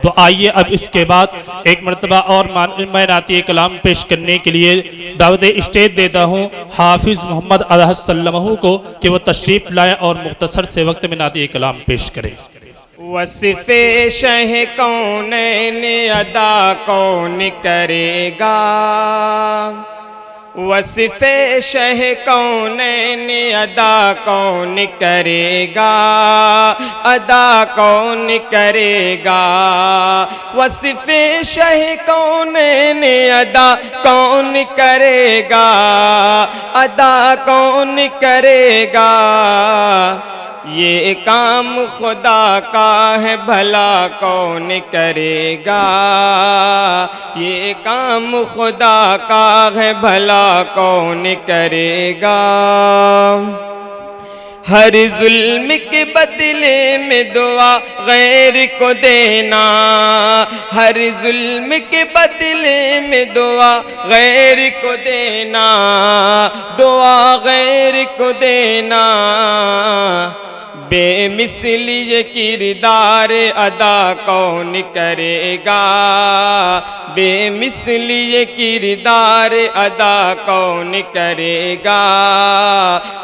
तो आइए अब इसके बाद एक मरतबा और मैं नाती कलाम पेश करने के लिए दावत स्टेज देता हूँ हाफिज़ मोहम्मद अदहद सल्लमहू को कि वो तशरीफ़ लाए और मुख्तसर से वक्त में नाती कलाम पेश करें। वसिफ़े शह कौनैन अदा कौन करेगा, वसिफ़े शह कौनैन अदा कौन करेगा, अदा कौन करेगा। वसिफ़े शह कौनैन अदा कौन करेगा, अदा कौन करेगा। ये काम खुदा का है भला कौन करेगा, ये काम खुदा का है भला कौन करेगा। हर जुल्म के बदले में दुआ गैर को देना, हर जुल्म के बदले में दुआ गैर को देना, दुआ गैर को देना। बेमिसल ये किरदार अदा कौन करेगा, बेमिसल ये किरदार अदा कौन करेगा।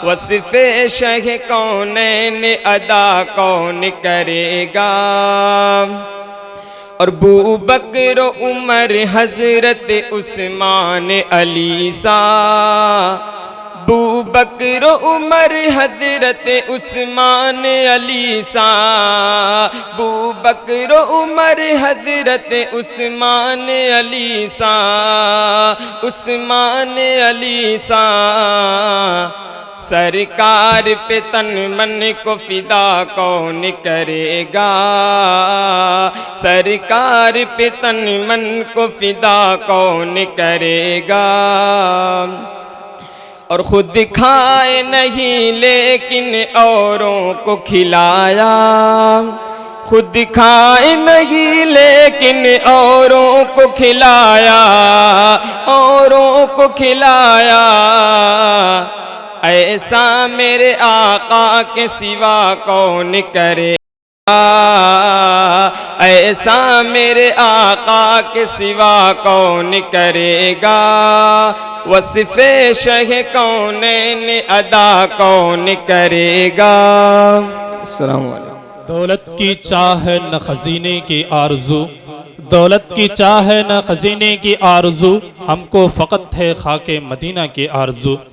वसिफ़े शह कौनैन अदा कौन करेगा। और बू बकर उमर हज़रत उस्मान अली सा, बू बकर उमर हज़रत उस्मान अली सा, बू बकर उमर हज़रत उस्मान अली सा, उस्मान अली सा। सरकार पे तन मन को फिदा कौन करेगा, सरकार पे तन मन को फिदा कौन करेगा। और खुद खाए नहीं लेकिन औरों को खिलाया, खुद खाए नहीं लेकिन औरों को खिलाया, औरों को खिलाया। ऐसा मेरे आका के सिवा कौन करे, ऐसा मेरे आका के सिवा कौन करेगा। वसिफ़े शह कौनैन अदा कौन करेगा। अस्सलामु अलैकुम। दौलत की चाह न खजीने की आरज़ू, दौलत की चाह न खजीने की आरज़ू, हमको फ़कत है खाके मदीना की आरज़ू।